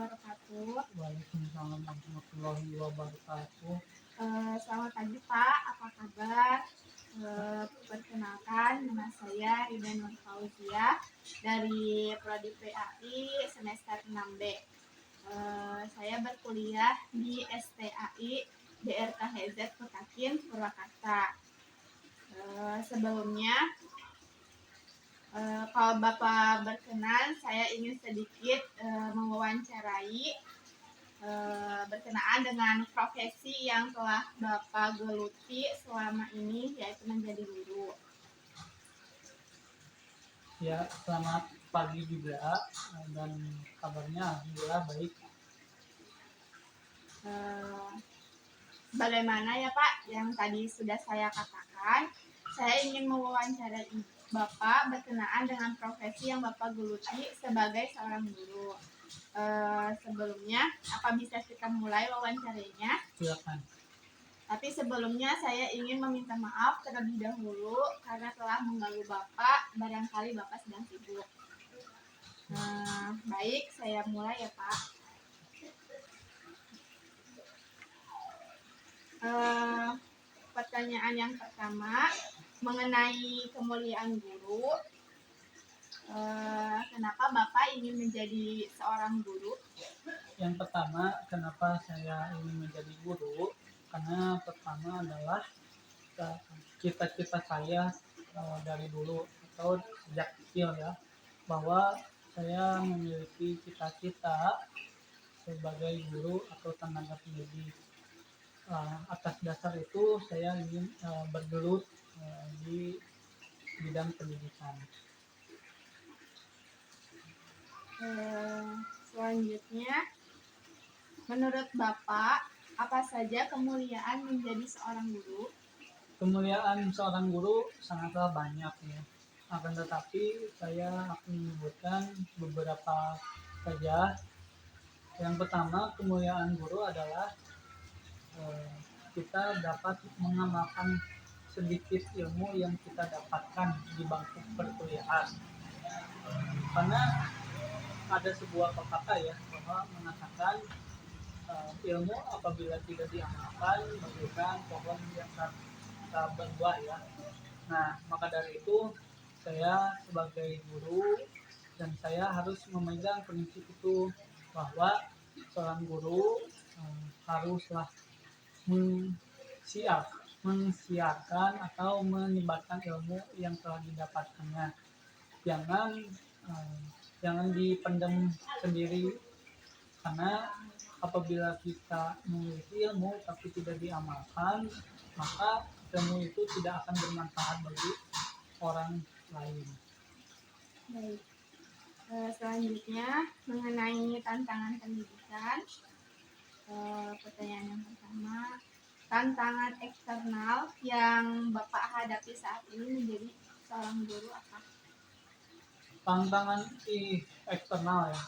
wabarakatuh. Waalaikumsalam warahmatullahi wabarakatuh. Selamat pagi Pak, apa kabar? Perkenalkan, nama saya Rida Nur Fauzia dari Prodi PAI semester 6B. Saya berkuliah di STAI DRKHZ Petakin Purwakarta. Sebelumnya, kalau Bapak berkenan, saya ingin sedikit mewawancarai berkenaan dengan profesi yang telah Bapak geluti selama ini, yaitu menjadi guru. Ya, selamat pagi juga, dan kabarnya alhamdulillah baik. Bagaimana ya Pak, yang tadi sudah saya katakan, saya ingin mewawancarai Bapak berkenaan dengan profesi yang Bapak geluti sebagai seorang guru. Sebelumnya, apa bisa kita mulai wawancarainya? Silakan. Tapi sebelumnya saya ingin meminta maaf terlebih dahulu karena telah mengganggu Bapak, barangkali Bapak sedang sibuk. Baik, saya mulai ya Pak. Pertanyaan yang pertama mengenai kemuliaan guru. Kenapa Bapak ingin menjadi seorang guru? Yang pertama, kenapa saya ingin menjadi guru? Karena pertama adalah cita-cita saya dari dulu atau sejak kecil ya, bahwa saya memiliki cita-cita sebagai guru atau tenaga pendidik. Atas dasar itu saya ingin bergelut di bidang pendidikan. Selanjutnya, menurut Bapak, apa saja kemuliaan menjadi seorang guru? Kemuliaan seorang guru sangatlah banyak ya. Akan tetapi saya akan menyebutkan beberapa saja. Yang pertama, kemuliaan guru adalah kita dapat mengamalkan sedikit ilmu yang kita dapatkan di bangku perkuliahan. Karena ada sebuah pepatah ya, bahwa mengatakan ilmu apabila tidak diamalkan bagaikan pohon yang tak berbuah ya. Nah, maka dari itu saya sebagai guru dan saya harus memegang prinsip itu, bahwa seorang guru haruslah mensiarkan atau menyebarkan ilmu yang telah didapatkannya. Jangan dipendam sendiri, karena apabila kita memiliki ilmu tapi tidak diamalkan, maka ilmu itu tidak akan bermanfaat bagi orang lain. Baik. Selanjutnya mengenai tantangan pendidikan. Pertanyaan yang pertama, tantangan eksternal yang Bapak hadapi saat ini menjadi seorang guru apa? Tantangan eksternal ya.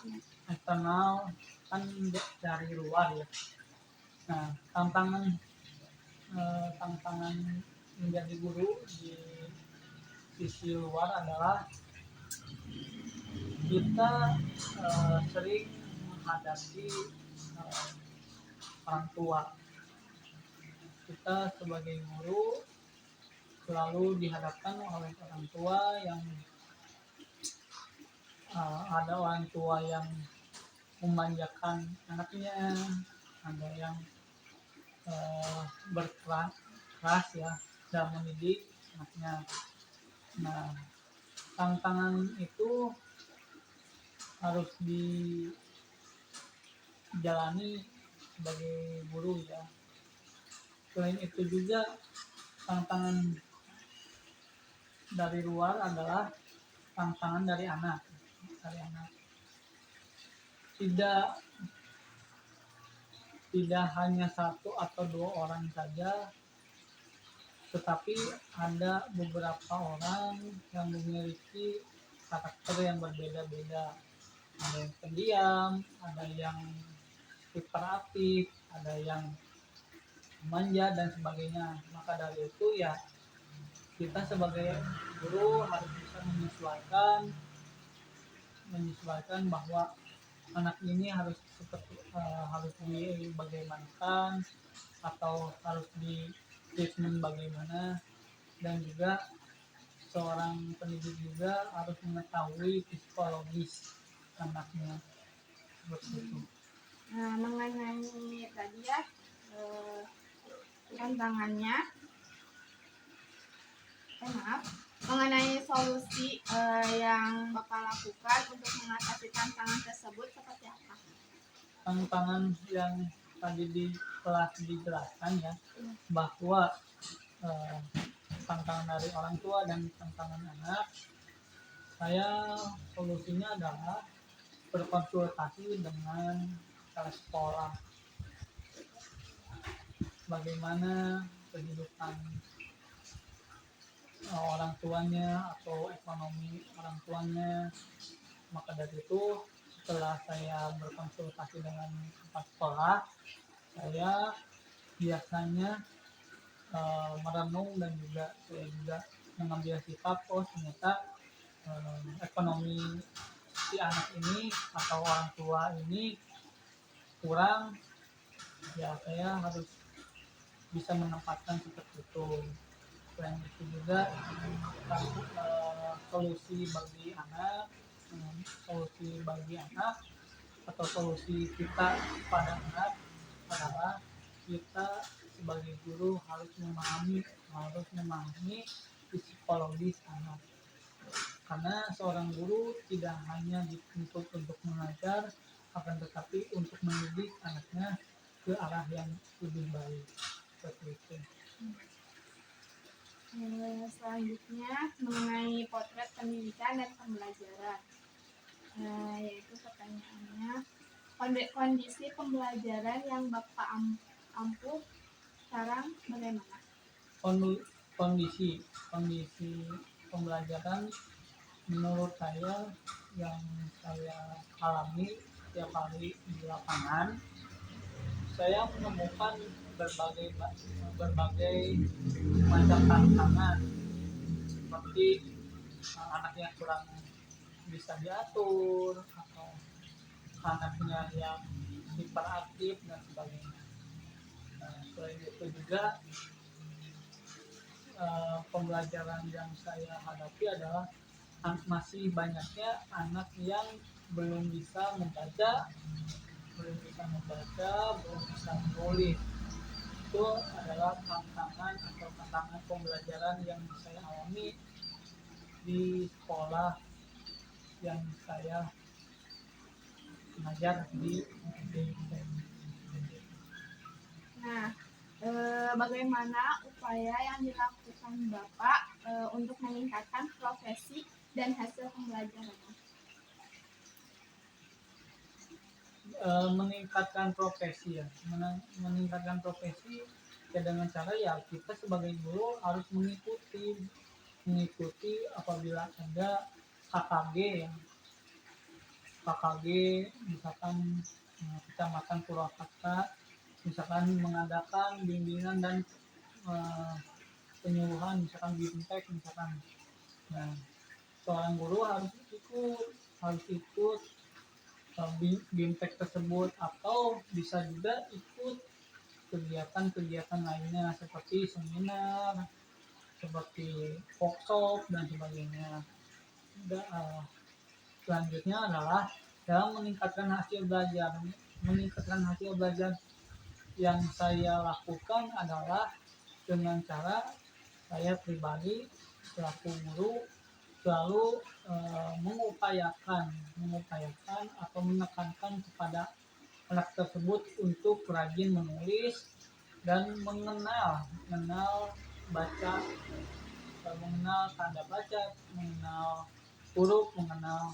Eksternal kan dari luar ya. Nah, tantangan menjadi guru di sisi luar adalah kita sering menghadapi orang tua. Kita sebagai guru selalu dihadapkan oleh orang tua yang ada orang tua yang memanjakan anaknya, ada yang berkeras ya dalam mendidik anaknya. Nah, tantangan itu harus dijalani sebagai guru ya. Selain itu juga tantangan dari luar adalah tantangan dari anak. Tidak hanya satu atau dua orang saja, tetapi ada beberapa orang yang memiliki karakter yang berbeda-beda. Ada yang pendiam, ada yang hiperaktif, ada yang manja dan sebagainya. Maka dari itu ya, kita sebagai guru harus bisa menyesuaikan bahwa anak ini harus seperti harus dibagaimanakan atau harus di treatment bagaimana, dan juga seorang pendidik juga harus mengetahui psikologis anaknya seperti itu. Nah, mengenai tadi ya eh, tantangannya, maaf, mengenai solusi yang Bapak lakukan untuk mengatasi tantangan tersebut seperti apa? Tantangan yang tadi telah dijelaskan ya, bahwa eh, tantangan dari orang tua dan tantangan anak, saya solusinya adalah berkonsultasi dengan kepala sekolah, bagaimana kehidupan orang tuanya atau ekonomi orang tuanya. Maka dari itu, setelah saya berkonsultasi dengan kepala sekolah, saya biasanya merenung dan juga saya juga mengambil sikap, oh ternyata ekonomi si anak ini atau orang tua ini kurang, ya saya harus bisa menempatkan seperti itu. Selain itu juga solusi bagi anak, atau solusi kita pada anak adalah kita sebagai guru harus memahami psikologis anak, karena seorang guru tidak hanya dituntut untuk mengajar, akan tetapi untuk mendidik anaknya ke arah yang lebih baik seperti itu. Selanjutnya mengenai potret pendidikan dan pembelajaran, yaitu pertanyaannya, kondisi pembelajaran yang Bapak ampuh sekarang bagaimana? Kondisi pembelajaran menurut saya yang saya alami setiap hari di lapangan, saya menemukan berbagai macam tantangan, seperti anak yang kurang bisa diatur atau anaknya yang hiperaktif dan sebagainya. Selain itu juga pembelajaran yang saya hadapi adalah masih banyaknya anak yang belum bisa membaca, belum bisa menulis. Itu adalah tantangan pembelajaran yang saya alami di sekolah yang saya mengajar di SMP. Nah, bagaimana upaya yang dilakukan Bapak untuk meningkatkan profesi dan hasil pembelajaran? Meningkatkan profesi ya, meningkatkan profesi ya dengan cara ya kita sebagai guru harus mengikuti apabila ada KKG misalkan Kecamatan Purwakarta misalkan mengadakan bimbingan dan penyuluhan, misalkan BIMTEK misalkan. Nah, seorang guru harus ikut BIMTEK tersebut, atau bisa juga ikut kegiatan-kegiatan lainnya seperti seminar, seperti workshop dan sebagainya. Selanjutnya adalah dalam meningkatkan hasil belajar yang saya lakukan adalah dengan cara saya pribadi selaku guru selalu mengupayakan atau menekankan kepada anak tersebut untuk rajin menulis dan mengenal baca, mengenal tanda baca, mengenal huruf, mengenal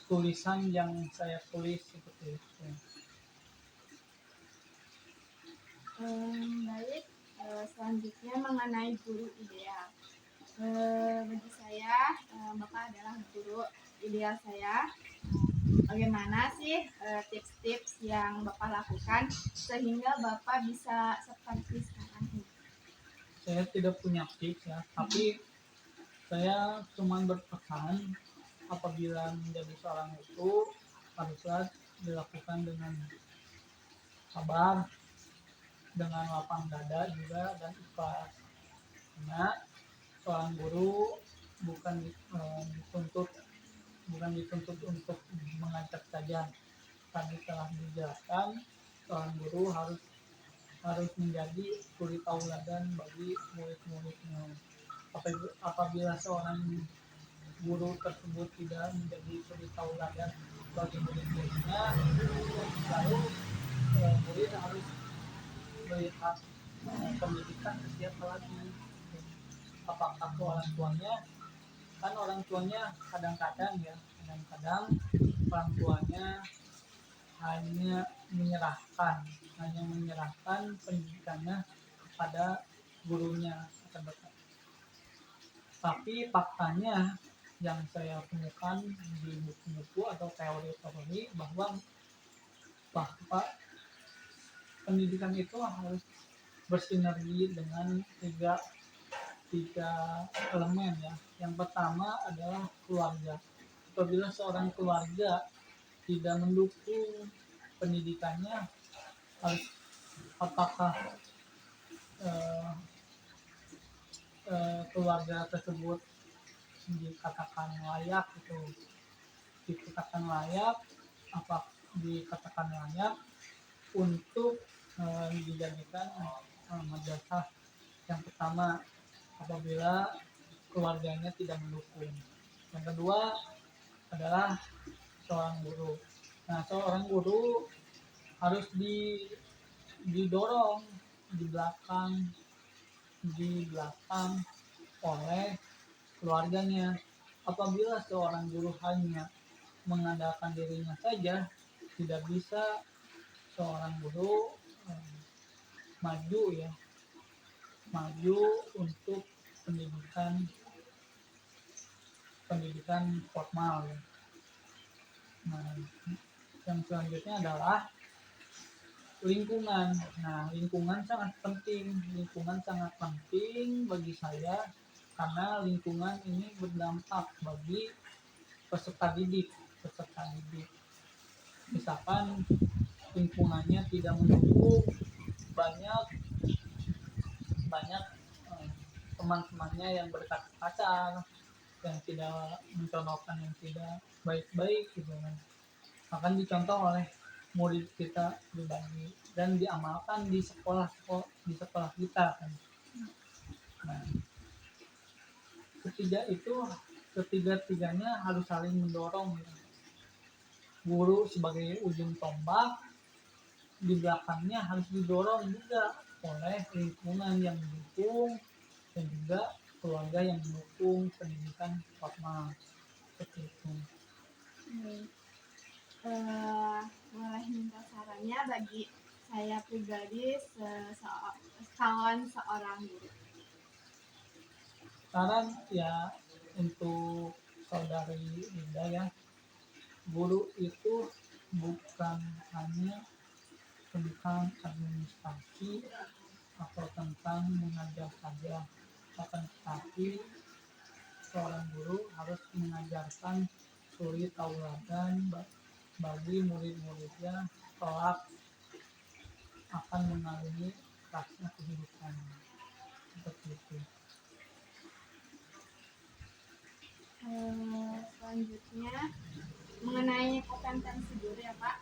tulisan yang saya tulis seperti itu. Baik, selanjutnya mengenai guru ideal. Bagi saya, Bapak adalah guru ideal saya. Bagaimana sih tips-tips yang Bapak lakukan sehingga Bapak bisa seperti sekarang ini? Saya tidak punya tips ya, tapi Saya cuma berpesan apabila menjadi seorang guru haruslah dilakukan dengan sabar, dengan lapang dada juga dan ikhlas. Karena seorang guru bukan dituntut untuk mengajar saja. Tadi telah dijelaskan seorang guru harus harus menjadi suri tauladan bagi murid-muridnya. Apabila seorang guru tersebut tidak menjadi suri tauladan bagi murid-muridnya, lalu murid harus melihat pendidikan ke siapa lagi? Apakah ke orang tuanya? Kan orang tuanya kadang-kadang orang tuanya hanya menyerahkan pendidikannya kepada gurunya. Tapi faktanya yang saya temukan di buku-buku atau teori-teori bahwa pendidikan itu harus bersinergi dengan tiga elemen ya. Yang pertama adalah keluarga. Apabila seorang keluarga tidak mendukung pendidikannya, harus apakah eh, keluarga tersebut dikatakan layak apa dikatakan layak untuk dijadikan madrasah. Yang pertama, apabila keluarganya tidak mendukung. Yang kedua adalah seorang guru. Nah, seorang guru harus didorong di belakang oleh keluarganya. Apabila seorang guru hanya mengandalkan dirinya saja, tidak bisa seorang guru maju untuk pendidikan formal. Nah, yang selanjutnya adalah lingkungan. Nah, lingkungan sangat penting bagi saya karena lingkungan ini berdampak bagi peserta didik. Misalkan lingkungannya tidak mendukung, banyak teman-temannya yang berkata kasar, yang tidak mencontohkan yang tidak baik-baik gitu kan, akan dicontoh oleh murid kita pribadi dan diamalkan di sekolah kita kan. Nah, ketiga-tiganya harus saling mendorong gitu. Guru sebagai ujung tombak, di belakangnya harus didorong juga oleh lingkungan yang mendukung dan juga keluarga yang mendukung pendidikan formal seperti itu. Boleh minta sarannya bagi saya pribadi calon seorang guru. Saran ya untuk saudari Linda ya, guru itu bukan hanya tentang administrasi atau tentang mengajar saja, akan tetapi seorang guru harus mengajarkan suri tauladan bagi murid-muridnya kelak akan mengalami kelasnya kehidupan seperti itu. Selanjutnya mengenai kompetensi guru ya Pak.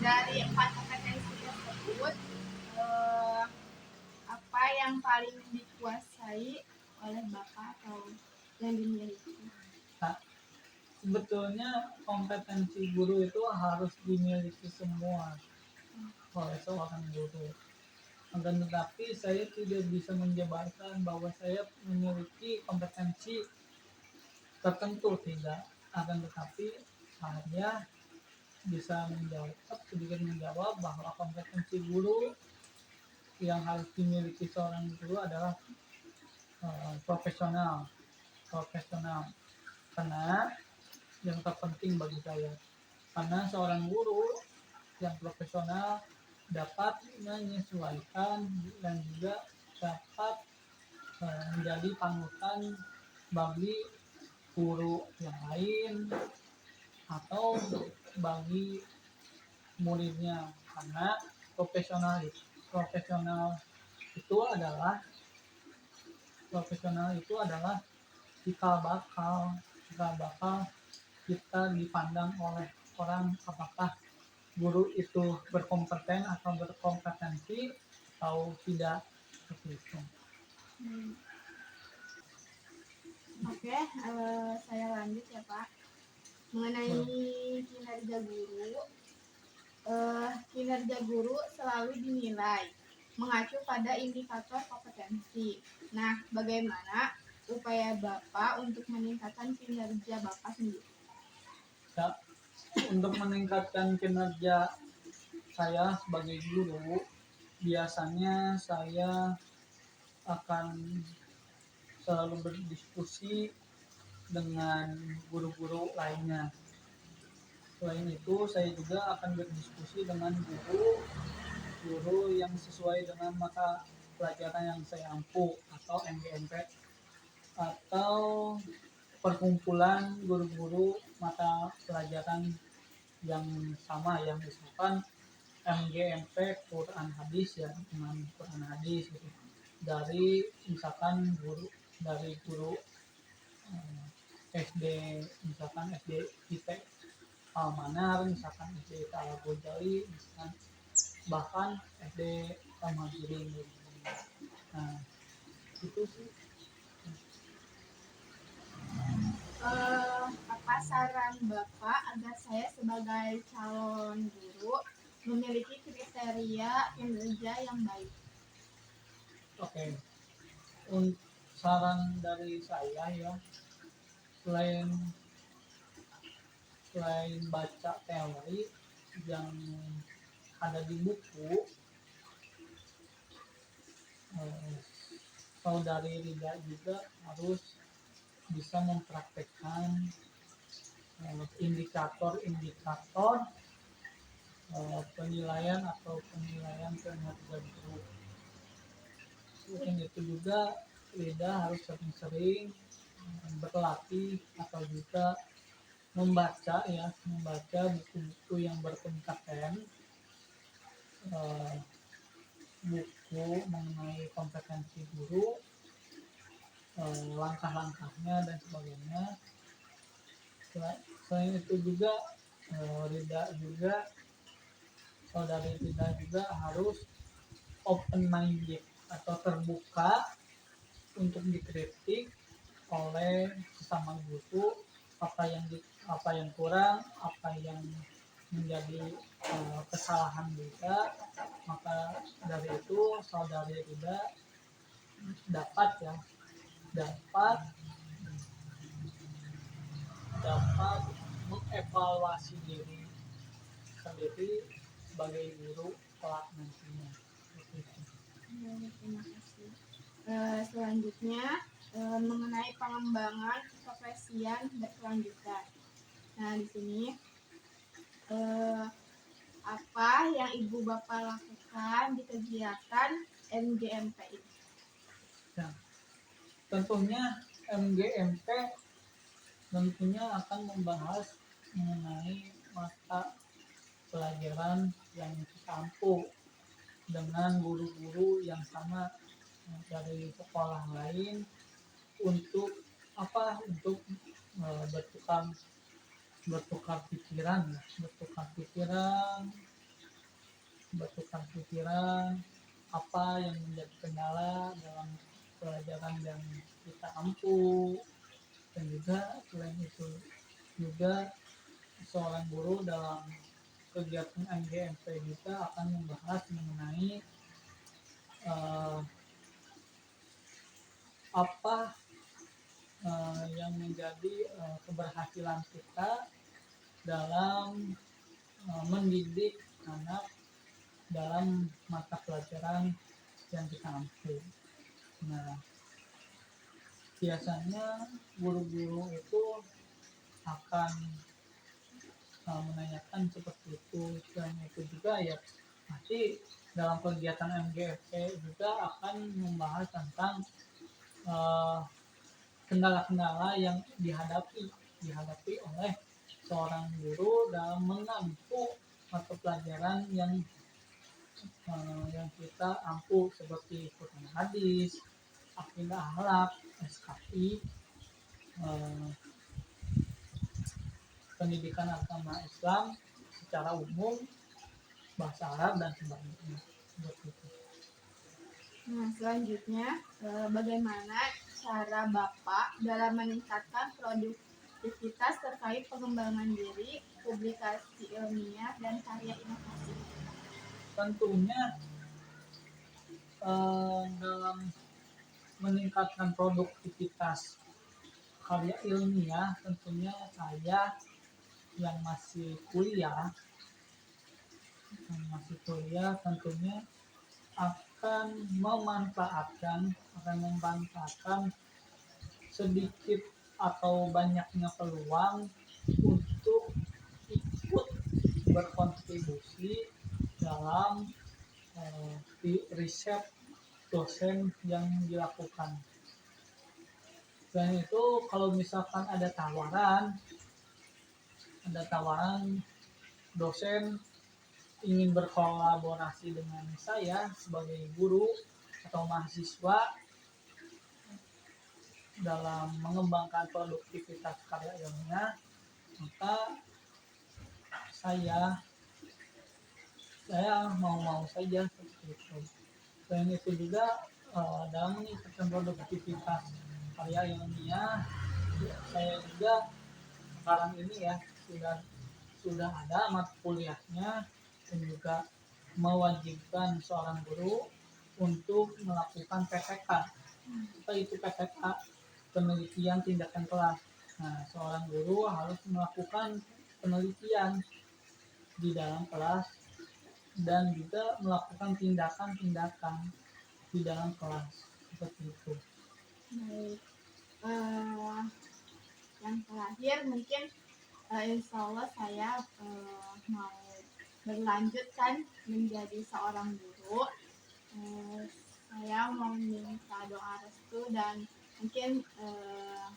Dari 4 kompetensi tersebut, apa yang paling dikuasai oleh Bapak atau yang dimiliki? Nah, sebetulnya kompetensi guru itu harus dimiliki semua oleh seorang guru. Akan tetapi saya tidak bisa menjabarkan bahwa saya memiliki kompetensi tertentu, tidak. Akan tetapi saya bisa sedikit menjawab bahwa kompetensi guru yang harus dimiliki seorang guru adalah profesional. Karena yang terpenting bagi saya, karena seorang guru yang profesional dapat menyesuaikan dan juga dapat menjadi panutan bagi guru yang lain atau bagi muridnya, karena profesional profesional itu adalah profesional itu adalah cikal bakal kita dipandang oleh orang apakah guru itu berkompeten atau berkompetensi atau tidak, seperti itu. Hmm. Oke, saya lanjut ya Pak. Mengenai kinerja guru, kinerja guru selalu dinilai mengacu pada indikator kompetensi. Nah, bagaimana upaya Bapak untuk meningkatkan kinerja Bapak sendiri? Ya, untuk meningkatkan kinerja saya sebagai guru, biasanya saya akan selalu berdiskusi dengan guru-guru lainnya. Selain itu, saya juga akan berdiskusi dengan guru yang sesuai dengan mata pelajaran yang saya ampu atau MGMP, atau perkumpulan guru-guru mata pelajaran yang sama, yang misalkan MGMP Quran Hadis, ya dengan Quran Hadis gitu, dari misalkan guru SD, misalkan SD IT Almanar, misalkan SD Al Ghazali, misalkan bahkan SD Al-Majirin gitu. Nah itu sih. Apa saran Bapak agar saya sebagai calon guru memiliki kriteria kinerja yang baik? Oke, untuk saran dari saya ya, selain baca teori yang ada di buku, saudari Rida juga harus bisa mempraktekkan indikator-indikator penilaian kinerja guru. Selain itu juga Rida harus sering-sering berlatih atau juga membaca buku-buku yang berkompeten, buku mengenai kompetensi guru, langkah-langkahnya dan sebagainya. Selain itu juga saudari Rida juga harus open minded atau terbuka untuk dikritik oleh sesama guru, apa yang kurang, apa yang menjadi kesalahan Rida. Maka dari itu saudari Rida dapat mengevaluasi diri sendiri sebagai guru kelak nantinya. Terima kasih. Selanjutnya mengenai pengembangan keprofesian berkelanjutan. Nah, di sini apa yang Ibu Bapak lakukan di kegiatan MGMP ini? Nah, tentunya MGMP akan membahas mengenai mata pelajaran yang kita ampuh dengan guru-guru yang sama dari sekolah lain, untuk bertukar pikiran apa yang menjadi kendala dalam pelajaran yang kita ampuh. Dan juga selain itu juga seorang guru dalam kegiatan MGMP kita akan membahas mengenai apa yang menjadi keberhasilan kita dalam mendidik anak dalam mata pelajaran yang kita ambil. Nah, biasanya guru-guru itu akan menanyakan seperti itu. Selain itu juga ya pasti dalam kegiatan MGFP juga akan membahas tentang eh, kendala-kendala yang dihadapi oleh seorang guru dalam mengampu mata pelajaran yang kita ampu seperti Quran hadis, akidah akhlak, SKI, eh, pendidikan agama Islam secara umum, bahasa Arab dan sebagainya. Seperti itu. Nah, selanjutnya, bagaimana cara Bapak dalam meningkatkan produktivitas terkait pengembangan diri, publikasi ilmiah, dan karya inovasi? Tentunya dalam meningkatkan produktivitas karya ilmiah, tentunya saya yang masih kuliah tentunya akan memanfaatkan sedikit atau banyaknya peluang untuk ikut berkontribusi dalam riset dosen yang dilakukan. Selain itu, kalau misalkan ada tawaran dosen ingin berkolaborasi dengan saya sebagai guru atau mahasiswa dalam mengembangkan produktivitas karya ilmiah, maka saya mau saja seperti itu. Selain itu juga dalam meningkatkan produktivitas karya ilmiah, saya juga sekarang ini ya sudah ada mata kuliahnya dan juga mewajibkan seorang guru untuk melakukan PPK. Apa itu PPK? Penelitian tindakan kelas. Nah, seorang guru harus melakukan penelitian di dalam kelas dan juga melakukan tindakan-tindakan di dalam kelas seperti itu. Baik. Yang terakhir mungkin insya Allah saya mau berlanjut kan menjadi seorang guru. Saya mau minta doa restu dan mungkin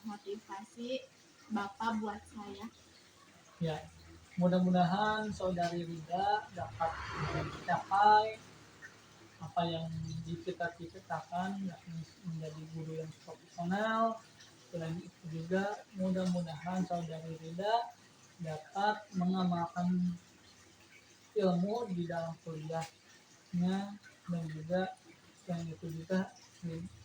motivasi Bapak buat saya. Ya, mudah-mudahan saudari Rida dapat mencapai apa yang dicita-citakan, yakni menjadi guru yang profesional. Selain itu juga mudah-mudahan saudari Rida dapat mengamalkan ilmu di dalam kuliahnya, dan juga selain itu juga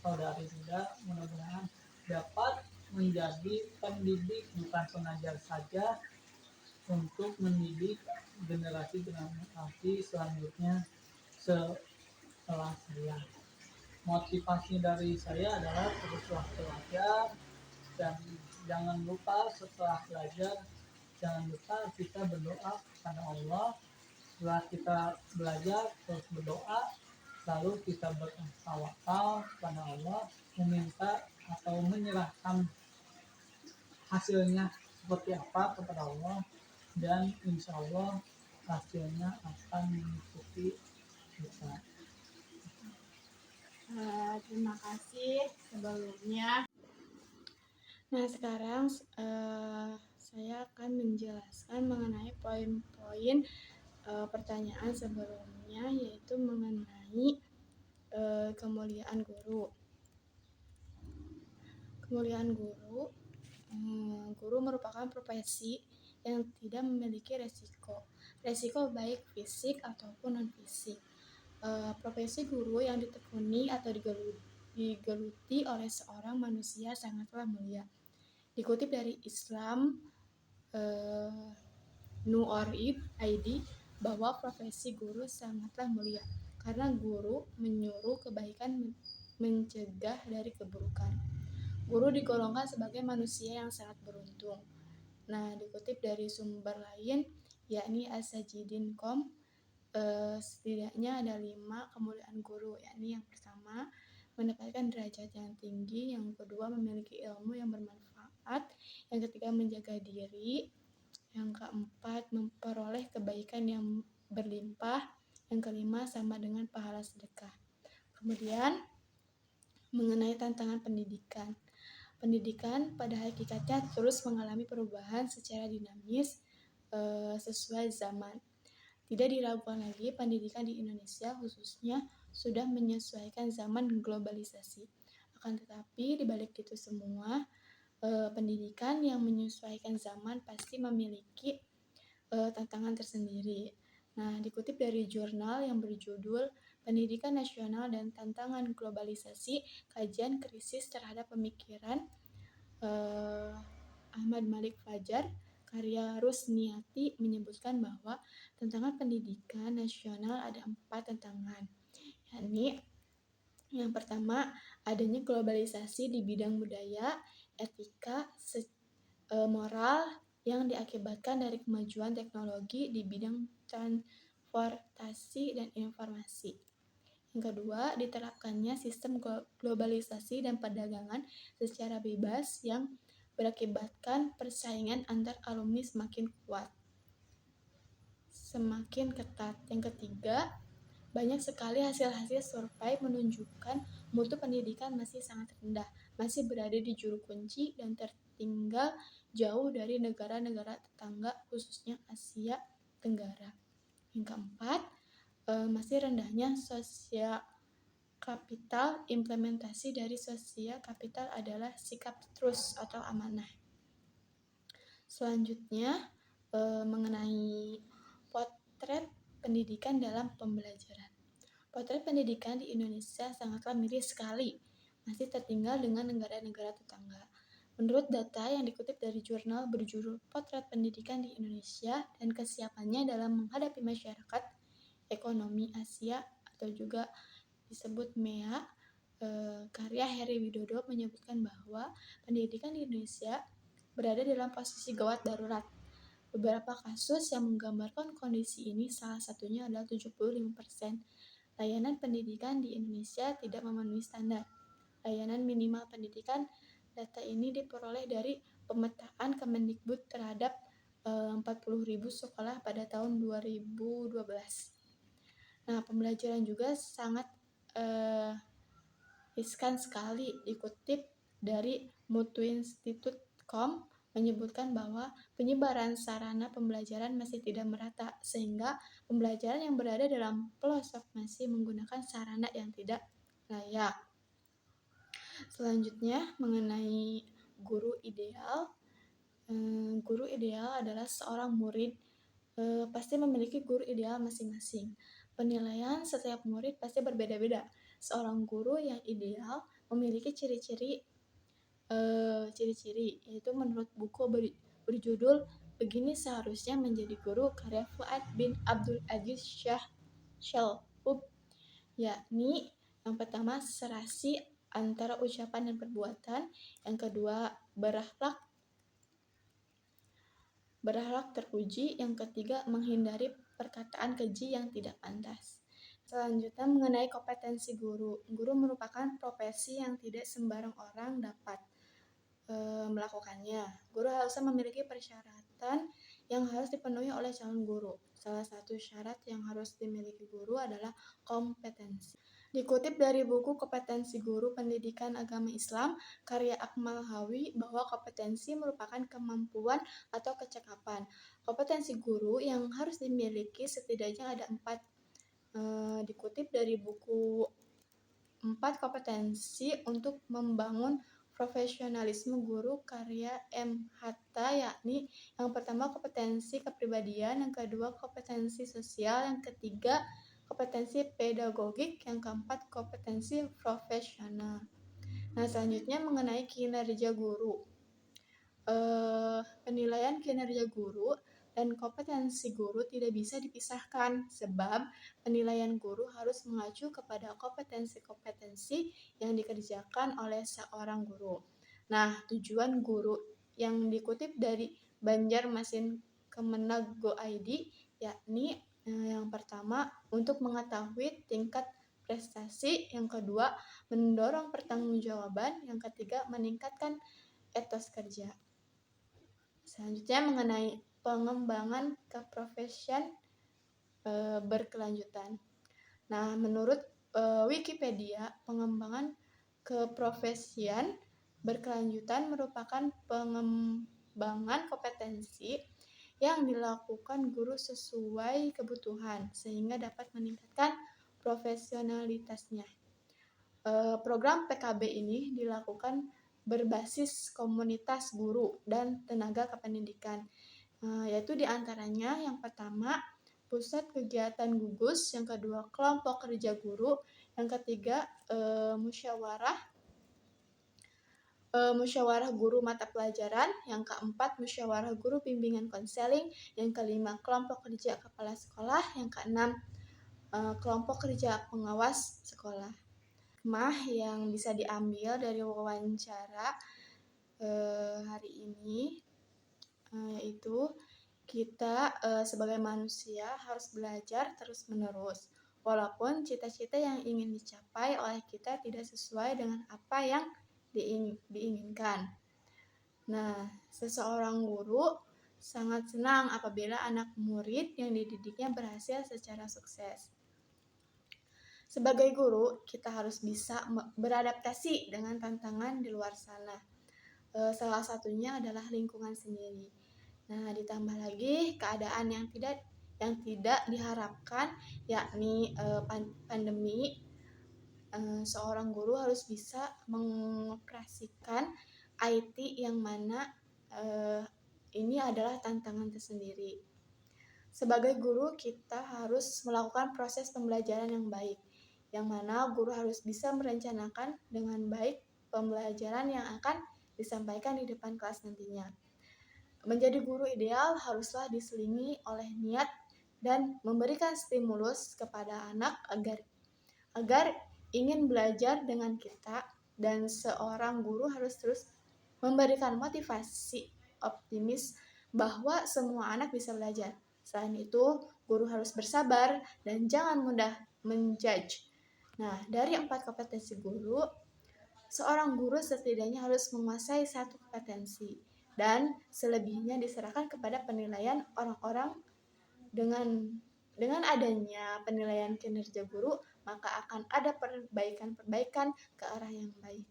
saudari Rida mudah-mudahan dapat menjadi pendidik bukan pengajar saja untuk mendidik generasi selanjutnya setelah saya. Motivasi dari saya adalah teruslah belajar, dan jangan lupa setelah belajar jangan lupa kita berdoa kepada Allah. Setelah kita belajar terus berdoa, lalu kita bertawakal kepada Allah, meminta atau menyerahkan hasilnya seperti apa kepada Allah, dan insya Allah hasilnya akan mengikuti kita. Terima kasih sebelumnya. Nah, sekarang saya akan menjelaskan mengenai poin-poin pertanyaan sebelumnya, yaitu mengenai kemuliaan guru. Kemuliaan guru, guru merupakan profesi yang tidak memiliki resiko baik fisik ataupun non fisik. Profesi guru yang ditekuni atau digeluti oleh seorang manusia sangatlah mulia. Dikutip dari Islam Nu'orib ID bahwa profesi guru sangatlah mulia karena guru menyuruh kebaikan, mencegah dari keburukan. Guru digolongkan sebagai manusia yang sangat beruntung. Nah, dikutip dari sumber lain yakni asajidin.com, setidaknya ada 5 kemuliaan guru, yakni yang pertama mendapatkan derajat yang tinggi, yang kedua memiliki ilmu yang bermanfaat, yang ketiga menjaga diri, yang keempat memperoleh kebaikan yang berlimpah, yang kelima sama dengan pahala sedekah. Kemudian Mengenai tantangan pendidikan. Pendidikan pada hakikatnya terus mengalami perubahan secara dinamis sesuai zaman. Tidak diragukan lagi pendidikan di Indonesia khususnya sudah menyesuaikan zaman globalisasi. Akan tetapi di balik itu semua, pendidikan yang menyesuaikan zaman pasti memiliki tantangan tersendiri. Nah, dikutip dari jurnal yang berjudul Pendidikan Nasional dan Tantangan Globalisasi, Kajian Krisis Terhadap Pemikiran Ahmad Malik Fajar, karya Rusniati menyebutkan bahwa tantangan pendidikan nasional ada 4 tantangan, yakni yang pertama, adanya globalisasi di bidang budaya, etika, moral yang diakibatkan dari kemajuan teknologi di bidang transportasi dan informasi. Yang kedua, diterapkannya sistem globalisasi dan perdagangan secara bebas yang berakibatkan persaingan antar alumni semakin ketat. Yang ketiga, banyak sekali hasil-hasil survei menunjukkan mutu pendidikan masih sangat rendah, masih berada di juru kunci dan tertinggal jauh dari negara-negara tetangga khususnya Asia Tenggara. Yang keempat, masih rendahnya sosial kapital. Implementasi dari sosial kapital adalah sikap trust atau amanah. Selanjutnya, mengenai potret pendidikan dalam pembelajaran. Potret pendidikan di Indonesia sangatlah miris sekali, masih tertinggal dengan negara-negara tetangga. Menurut data yang dikutip dari jurnal berjudul Potret Pendidikan di Indonesia dan Kesiapannya dalam Menghadapi Masyarakat Ekonomi Asia atau juga disebut MEA, karya Heri Widodo menyebutkan bahwa pendidikan di Indonesia berada dalam posisi gawat darurat. Beberapa kasus yang menggambarkan kondisi ini salah satunya adalah 75% layanan pendidikan di Indonesia tidak memenuhi standar. Layanan minimal pendidikan, data ini diperoleh dari pemetaan Kemendikbud terhadap 40.000 sekolah pada tahun 2012. Nah, pembelajaran juga sangat riskan sekali. Dikutip dari mutuinstitute.com menyebutkan bahwa penyebaran sarana pembelajaran masih tidak merata, sehingga pembelajaran yang berada dalam pelosok masih menggunakan sarana yang tidak layak. Selanjutnya, mengenai guru ideal. Guru ideal adalah seorang murid pasti memiliki guru ideal masing-masing. Penilaian setiap murid pasti berbeda-beda. Seorang guru yang ideal memiliki ciri-ciri, yaitu menurut buku berjudul Begini Seharusnya Menjadi Guru karya Fuad bin Abdul Aziz Shalhub, yakni yang pertama serasi antara ucapan dan perbuatan, yang kedua berakhlak terpuji, yang ketiga menghindari perkataan keji yang tidak pantas. Selanjutnya mengenai kompetensi guru. Guru merupakan profesi yang tidak sembarang orang dapat melakukannya. Guru harusnya memiliki persyaratan yang harus dipenuhi oleh calon guru. Salah satu syarat yang harus dimiliki guru adalah kompetensi. Dikutip dari buku Kompetensi Guru Pendidikan Agama Islam, karya Akmal Hawi, bahwa kompetensi merupakan kemampuan atau kecakapan. Kompetensi guru yang harus dimiliki setidaknya ada 4. Dikutip dari buku 4 kompetensi untuk membangun profesionalisme guru karya M. Hatta, yakni yang pertama kompetensi kepribadian, yang kedua kompetensi sosial, yang ketiga kompetensi pedagogik, yang keempat kompetensi profesional. Nah, selanjutnya mengenai kinerja guru. Penilaian kinerja guru dan kompetensi guru tidak bisa dipisahkan, sebab penilaian guru harus mengacu kepada kompetensi-kompetensi yang dikerjakan oleh seorang guru. Nah, tujuan guru yang dikutip dari Banjarmasin Kemenag.go.id, yakni yang pertama untuk mengetahui tingkat prestasi, yang kedua mendorong pertanggungjawaban, yang ketiga meningkatkan etos kerja. Selanjutnya mengenai pengembangan keprofesian berkelanjutan. Nah, menurut Wikipedia, pengembangan Keprofesian berkelanjutan merupakan pengembangan kompetensi yang dilakukan guru sesuai kebutuhan sehingga dapat meningkatkan profesionalitasnya. Program PKB ini dilakukan berbasis komunitas guru dan tenaga kependidikan, yaitu diantaranya yang pertama pusat kegiatan gugus, yang kedua kelompok kerja guru, yang ketiga musyawarah guru mata pelajaran, yang keempat musyawarah guru bimbingan konseling, yang kelima kelompok kerja kepala sekolah, yang keenam kelompok kerja pengawas sekolah. Hikmah yang bisa diambil dari wawancara hari ini yaitu kita sebagai manusia harus belajar terus-menerus walaupun cita-cita yang ingin dicapai oleh kita tidak sesuai dengan apa yang diinginkan. Nah, seseorang guru sangat senang apabila anak murid yang dididiknya berhasil secara sukses. Sebagai guru, kita harus bisa beradaptasi dengan tantangan di luar sana. Salah satunya adalah lingkungan sendiri. Nah, ditambah lagi keadaan yang tidak diharapkan, yakni pandemi. Seorang guru harus bisa mengoperasikan IT yang mana ini adalah tantangan tersendiri. Sebagai guru, kita harus melakukan proses pembelajaran yang baik, yang mana guru harus bisa merencanakan dengan baik pembelajaran yang akan disampaikan di depan kelas nantinya. Menjadi guru ideal haruslah diselingi oleh niat dan memberikan stimulus kepada anak agar ingin belajar dengan kita, dan seorang guru harus terus memberikan motivasi optimis bahwa semua anak bisa belajar. Selain itu, guru harus bersabar dan jangan mudah menjudge. Nah, dari 4 kompetensi guru, seorang guru setidaknya harus menguasai 1 kompetensi dan selebihnya diserahkan kepada penilaian orang-orang. Dengan adanya penilaian kinerja guru, maka akan ada perbaikan-perbaikan ke arah yang baik.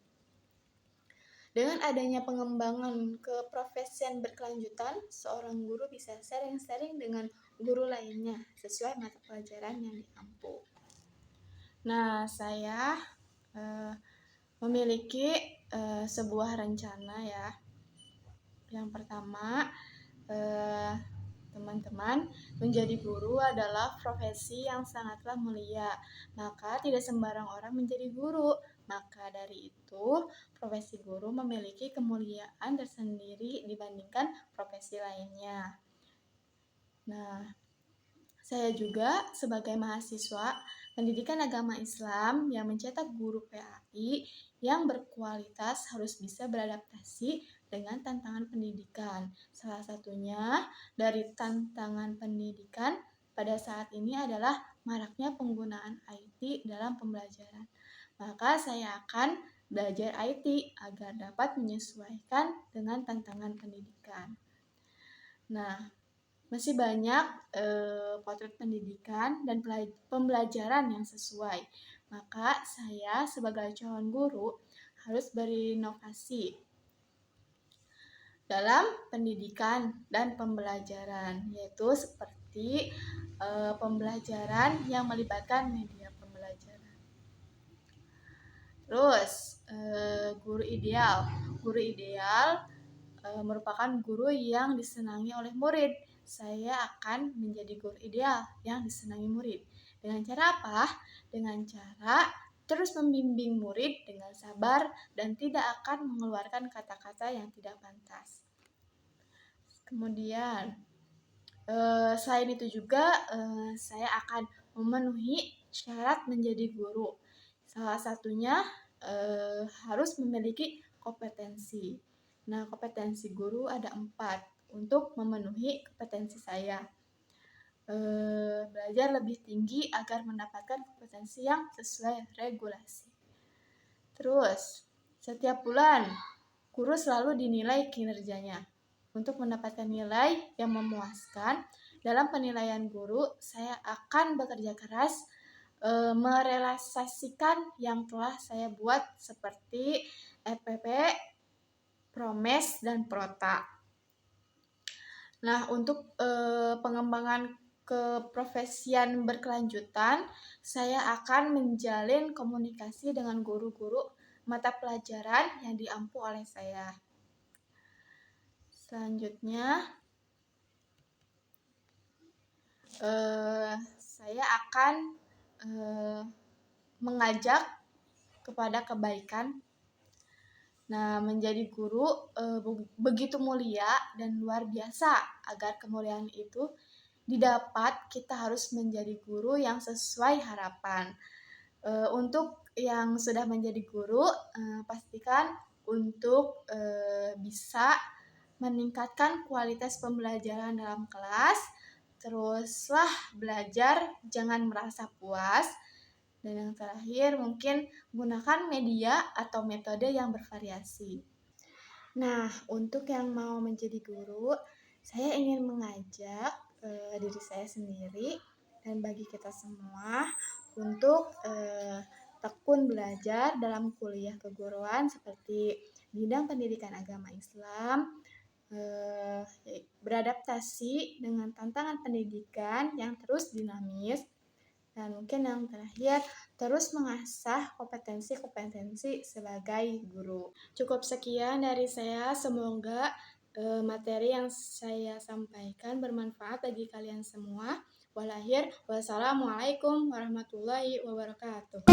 Dengan adanya pengembangan keprofesian berkelanjutan, seorang guru bisa sharing-sharing dengan guru lainnya sesuai mata pelajaran yang diampu. Nah, saya memiliki sebuah rencana ya. Yang pertama, teman-teman, menjadi guru adalah profesi yang sangatlah mulia, maka tidak sembarang orang menjadi guru. Maka dari itu, profesi guru memiliki kemuliaan tersendiri dibandingkan profesi lainnya. Nah, saya juga sebagai mahasiswa pendidikan agama Islam yang mencetak guru PAI yang berkualitas harus bisa beradaptasi dengan tantangan pendidikan. Salah satunya dari tantangan pendidikan pada saat ini adalah maraknya penggunaan IT dalam pembelajaran. Maka saya akan belajar IT agar dapat menyesuaikan dengan tantangan pendidikan. Nah, masih banyak potret pendidikan dan pembelajaran yang sesuai. Maka saya sebagai calon guru harus berinovasi dalam pendidikan dan pembelajaran, yaitu seperti pembelajaran yang melibatkan media pembelajaran. Terus guru ideal. Guru ideal merupakan guru yang disenangi oleh murid. Saya akan menjadi guru ideal yang disenangi murid. Dengan cara apa? Dengan cara terus membimbing murid dengan sabar dan tidak akan mengeluarkan kata-kata yang tidak pantas. Kemudian, selain itu juga saya akan memenuhi syarat menjadi guru. Salah satunya harus memiliki kompetensi. Nah, kompetensi guru ada 4 untuk memenuhi kompetensi saya. Belajar lebih tinggi agar mendapatkan kompetensi yang sesuai regulasi. Terus, setiap bulan guru selalu dinilai kinerjanya. Untuk mendapatkan nilai yang memuaskan dalam penilaian guru, saya akan bekerja keras merealisasikan yang telah saya buat seperti EPP, Promes, dan Prota. Nah, untuk pengembangan keprofesian berkelanjutan, saya akan menjalin komunikasi dengan guru-guru mata pelajaran yang diampu oleh saya. Selanjutnya, saya akan mengajak kepada kebaikan. Nah, menjadi guru begitu mulia dan luar biasa. Agar kemuliaan itu didapat, kita harus menjadi guru yang sesuai harapan. Untuk yang sudah menjadi guru, pastikan untuk bisa meningkatkan kualitas pembelajaran dalam kelas. Teruslah belajar, jangan merasa puas. Dan yang terakhir, mungkin gunakan media atau metode yang bervariasi. Nah, untuk yang mau menjadi guru, saya ingin mengajak diri saya sendiri dan bagi kita semua untuk tekun belajar dalam kuliah keguruan seperti bidang pendidikan agama Islam, beradaptasi dengan tantangan pendidikan yang terus dinamis, dan mungkin yang terakhir, terus mengasah kompetensi-kompetensi sebagai guru. Cukup sekian dari saya, semoga materi yang saya sampaikan bermanfaat bagi kalian semua. Wassalamualaikum warahmatullahi wabarakatuh.